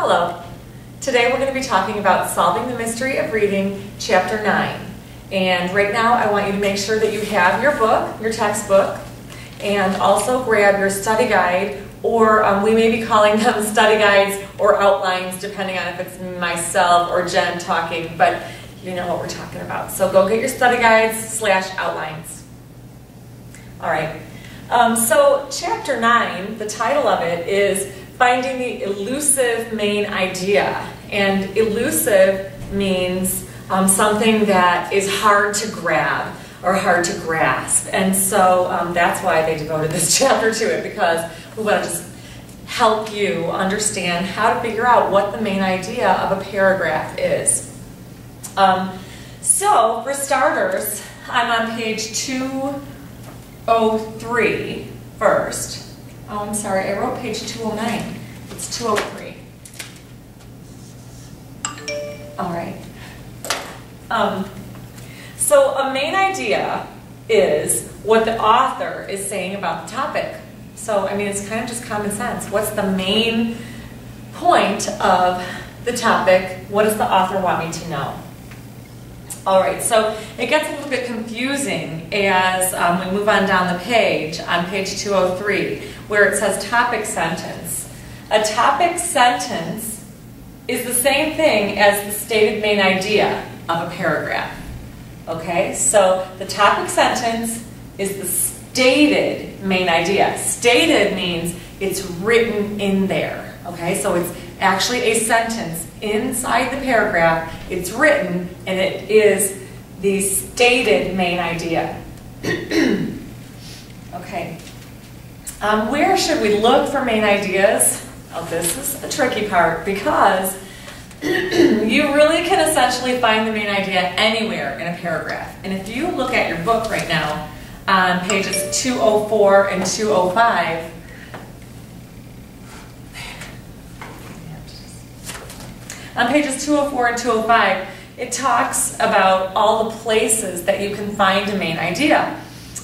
Hello. Today we're going to be talking about Solving the Mystery of Reading, Chapter 9. And right now I want you to make sure that you have your book, your textbook, and also grab your study guide, or we may be calling them study guides or outlines depending on if it's myself or Jen talking, but you know what we're talking about. So go get your study guides / outlines. Alright, so Chapter 9, the title of it is Finding the Elusive Main Idea. And elusive means something that is hard to grab or hard to grasp. And so that's why they devoted this chapter to it, because we want to just help you understand how to figure out what the main idea of a paragraph is. So for starters, I'm on page 203 first. Oh, I'm sorry, I wrote page 209. It's 203. All right. So a main idea is what the author is saying about the topic. So, I mean, it's kind of just common sense. What's the main point of the topic? What does the author want me to know? All right, so it gets a little bit confusing as we move on down the page, on page 203, where it says topic sentence. A topic sentence is the same thing as the stated main idea of a paragraph. Okay, so the topic sentence is the stated main idea. Stated means it's written in there. Okay, so it's actually a sentence inside the paragraph. It's written, and it is the stated main idea. Okay. Where should we look for main ideas? Oh, this is a tricky part, because you really can essentially find the main idea anywhere in a paragraph. And if you look at your book right now on pages 204 and 205, on pages 204 and 205, it talks about all the places that you can find a main idea.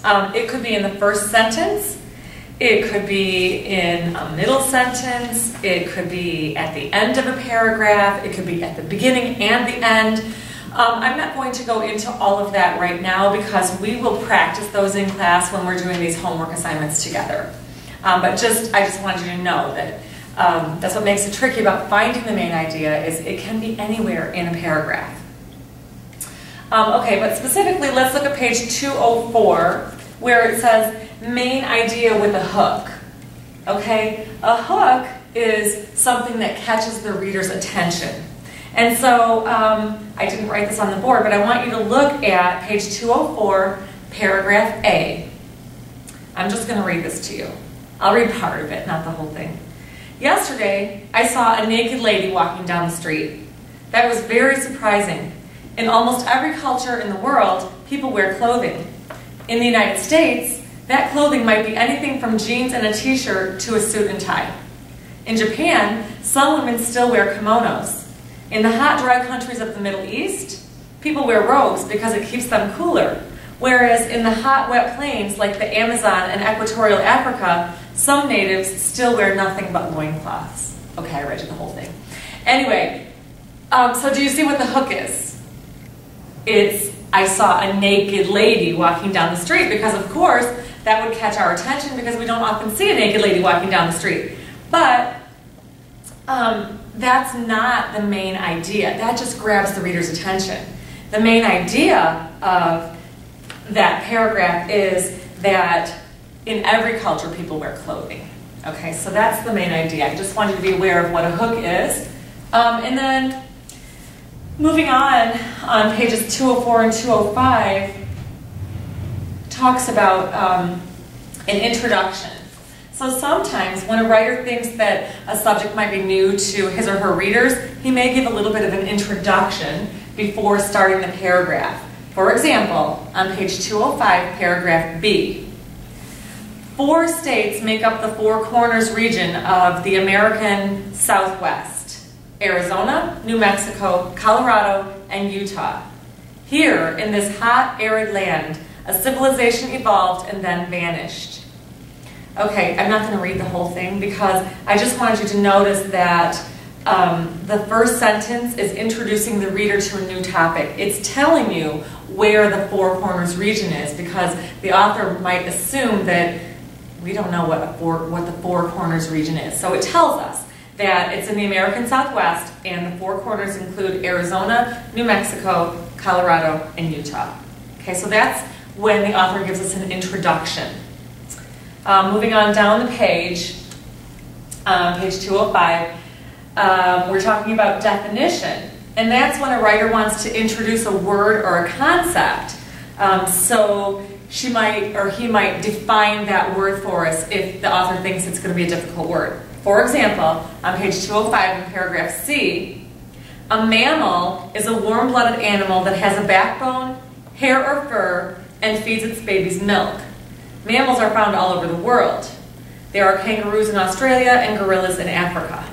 It could be in the first sentence, it could be in a middle sentence, it could be at the end of a paragraph, it could be at the beginning and the end. I'm not going to go into all of that right now because we will practice those in class when we're doing these homework assignments together. But I just wanted you to know that that's what makes it tricky about finding the main idea, is it can be anywhere in a paragraph. Okay, but specifically, let's look at page 204, where it says main idea with a hook. Okay, a hook is something that catches the reader's attention. And so, I didn't write this on the board, but I want you to look at page 204, paragraph A. I'm just going to read this to you. I'll read part of it, not the whole thing. Yesterday, I saw a naked lady walking down the street. That was very surprising. In almost every culture in the world, people wear clothing. In the United States, that clothing might be anything from jeans and a t-shirt to a suit and tie. In Japan, some women still wear kimonos. In the hot, dry countries of the Middle East, people wear robes because it keeps them cooler. Whereas in the hot, wet plains like the Amazon and equatorial Africa, some natives still wear nothing but loincloths. Okay, I read you the whole thing. Anyway, so do you see what the hook is? It's, I saw a naked lady walking down the street, because of course that would catch our attention because we don't often see a naked lady walking down the street. But that's not the main idea. That just grabs the reader's attention. The main idea of that paragraph is that in every culture people wear clothing. Okay, so that's the main idea. I just wanted you to be aware of what a hook is. And then moving on pages 204 and 205, talks about an introduction. So sometimes when a writer thinks that a subject might be new to his or her readers, he may give a little bit of an introduction before starting the paragraph. For example, on page 205, paragraph B. 4 states make up the Four Corners region of the American Southwest: Arizona, New Mexico, Colorado, and Utah. Here, in this hot, arid land, a civilization evolved and then vanished. Okay, I'm not going to read the whole thing because I just wanted you to notice that The first sentence is introducing the reader to a new topic. It's telling you where the Four Corners region is, because the author might assume that we don't know what the Four Corners region is. So it tells us that it's in the American Southwest, and the Four Corners include Arizona, New Mexico, Colorado, and Utah. Okay, so that's when the author gives us an introduction. Moving on down the page, page 205, we're talking about definition, and that's when a writer wants to introduce a word or a concept. So she might or he might define that word for us if the author thinks it's going to be a difficult word. For example, on page 205 in paragraph C, a mammal is a warm-blooded animal that has a backbone, hair or fur, and feeds its babies milk. Mammals are found all over the world. There are kangaroos in Australia and gorillas in Africa.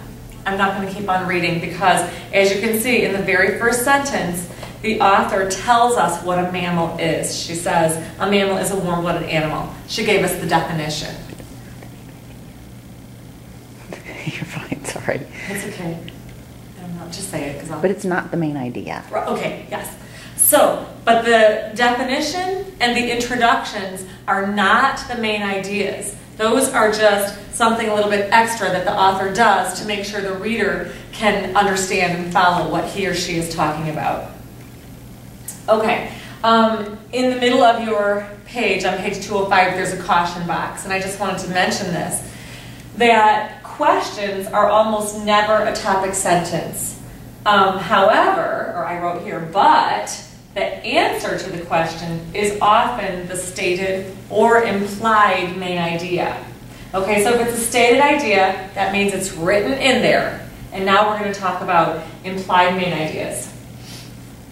I'm not going to keep on reading because, as you can see in the very first sentence, the author tells us what a mammal is. She says, a mammal is a warm-blooded animal. She gave us the definition. You're fine, sorry. It's okay. I don't know, just say it. But it's not the main idea. Okay, yes. So, but the definition and the introductions are not the main ideas. Those are just something a little bit extra that the author does to make sure the reader can understand and follow what he or she is talking about. Okay, in the middle of your page, on page 205, there's a caution box, and I just wanted to mention this, that questions are almost never a topic sentence. However, or I wrote here, but the answer to the question is often the stated or implied main idea. Okay, so if it's a stated idea, that means it's written in there. And now we're going to talk about implied main ideas.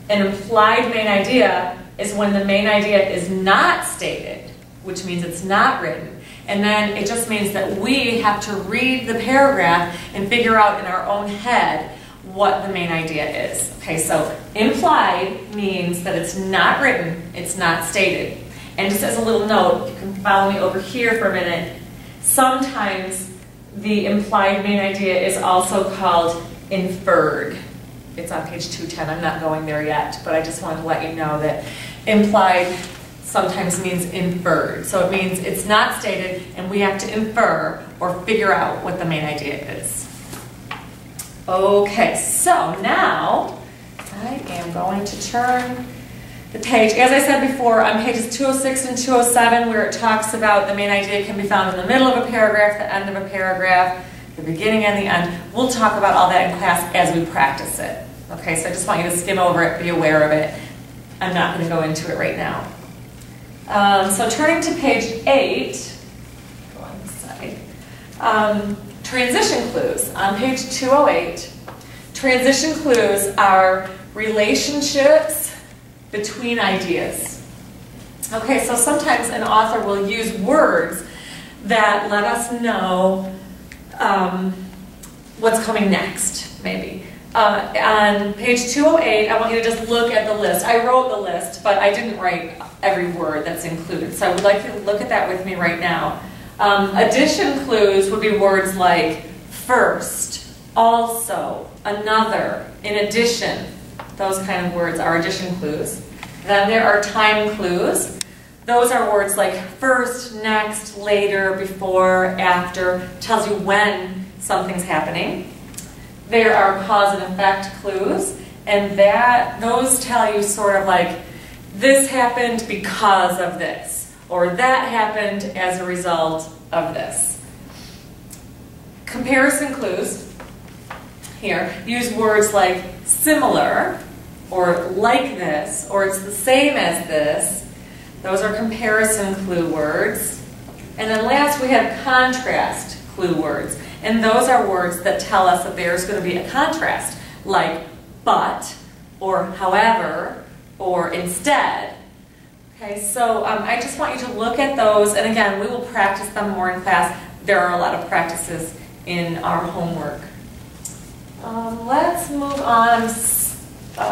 An implied main idea is when the main idea is not stated, which means it's not written. And then it just means that we have to read the paragraph and figure out in our own head what the main idea is. Okay, so implied means that it's not written, it's not stated. And just as a little note, you can follow me over here for a minute, sometimes the implied main idea is also called inferred. It's on page 210, I'm not going there yet, but I just wanted to let you know that implied sometimes means inferred. So it means it's not stated and we have to infer or figure out what the main idea is. Okay, so now I am going to turn the page. As I said before, on pages 206 and 207, where it talks about the main idea can be found in the middle of a paragraph, the end of a paragraph, the beginning and the end. We'll talk about all that in class as we practice it. Okay, so I just want you to skim over it, be aware of it. I'm not going to go into it right now. So turning to page 8, go on this side. Transition clues. On page 208, transition clues are relationships between ideas. Okay, so sometimes an author will use words that let us know what's coming next, maybe. On page 208, I want you to just look at the list. I wrote the list, but I didn't write every word that's included. So I would like you to look at that with me right now. Addition clues would be words like first, also, another, in addition. Those kind of words are addition clues. Then there are time clues. Those are words like first, next, later, before, after. Tells you when something's happening. There are cause and effect clues, and those tell you sort of like this happened because of this, or that happened as a result of this. Comparison clues here use words like similar, or like this, or it's the same as this. Those are comparison clue words. And then last we have contrast clue words. And those are words that tell us that there's going to be a contrast, like but, or however, or instead. Okay, so I just want you to look at those, and again, we will practice them more in class. There are a lot of practices in our homework. Let's move on,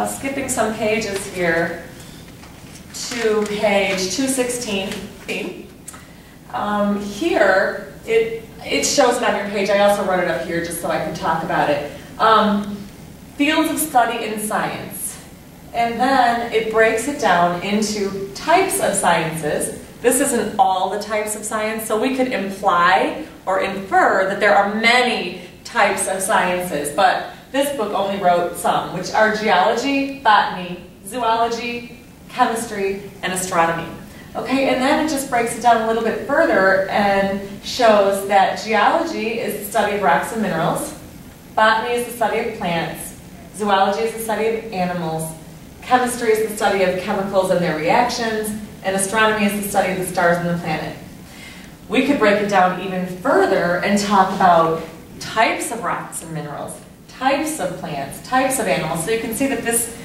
skipping some pages here, to page 216. Here, it shows it on your page. I also wrote it up here just so I can talk about it. Fields of study in science. And then it breaks it down into types of sciences. This isn't all the types of science, so we could imply or infer that there are many types of sciences, but this book only wrote some, which are geology, botany, zoology, chemistry, and astronomy. Okay, and then it just breaks it down a little bit further and shows that geology is the study of rocks and minerals, botany is the study of plants, zoology is the study of animals, chemistry is the study of chemicals and their reactions, and astronomy is the study of the stars and the planet. We could break it down even further and talk about types of rocks and minerals, types of plants, types of animals. So you can see that this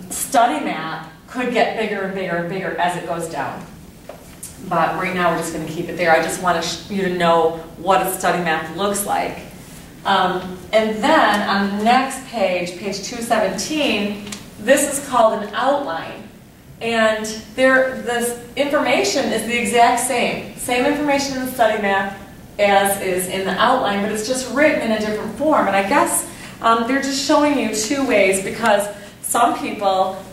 study map could get bigger and bigger and bigger as it goes down. But right now we're just going to keep it there. I just want you to know what a study map looks like. And then on the next page, page 217, this is called an outline. And this information is the exact same. Same information in the study map as is in the outline, but it's just written in a different form. And I guess they're just showing you two ways, because some people,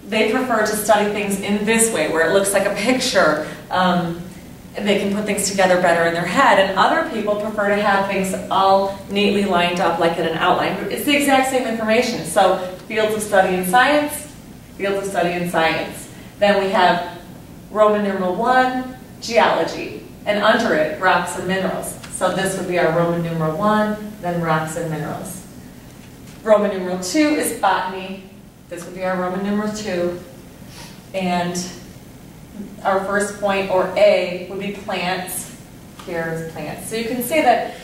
they prefer to study things in this way, where it looks like a picture. They can put things together better in their head. And other people prefer to have things all neatly lined up like in an outline. But it's the exact same information. So fields of study in science, fields of study in science. Then we have Roman numeral 1, geology. And under it, rocks and minerals. So this would be our Roman numeral 1, then rocks and minerals. Roman numeral 2 is botany. This would be our Roman numeral 2. And our first point, or A, would be plants. Here's plants. So you can see that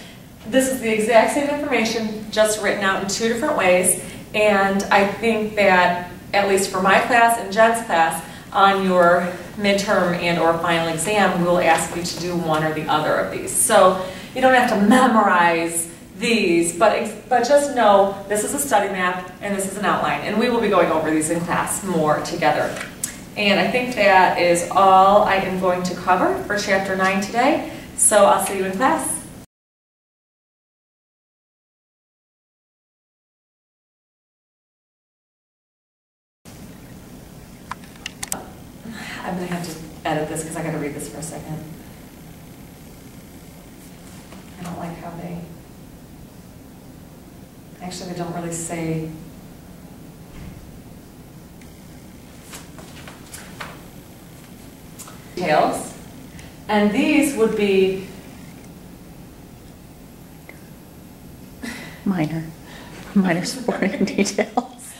this is the exact same information, just written out in two different ways. And I think that, at least for my class and Jen's class, on your midterm and or final exam, we'll ask you to do one or the other of these. So you don't have to memorize these, but just know this is a study map and this is an outline. And we will be going over these in class more together. And I think that is all I am going to cover for Chapter 9 today. So I'll see you in class. I'm going to have to edit this because I got to read this for a second. I don't like how they... Actually, they don't really say... details. And these would be... minor sporting details.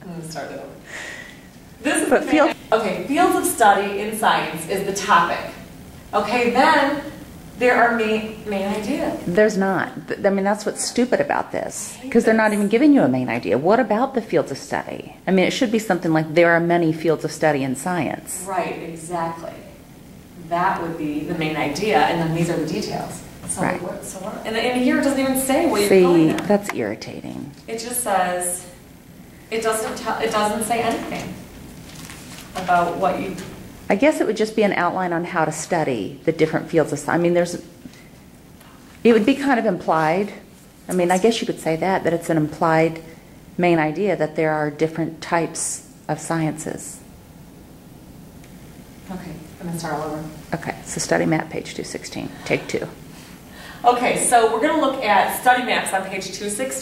I'm going to start it over. This is fields of study in science is the topic. Okay, then there are main ideas. There's not. I mean, that's what's stupid about this, because they're not even giving you a main idea. What about the fields of study? I mean, it should be something like there are many fields of study in science. Right, exactly. That would be the main idea, and then these are the details. So right. And here it doesn't even say what you're calling them. That's irritating. It just says, it doesn't say anything about what you... I guess it would just be an outline on how to study the different fields of science. I mean, it would be kind of implied. I mean, I guess you could say that it's an implied main idea that there are different types of sciences. Okay, I'm going to start all over. Okay, so study map, page 216, take 2. Okay, so we're going to look at study maps on page 216.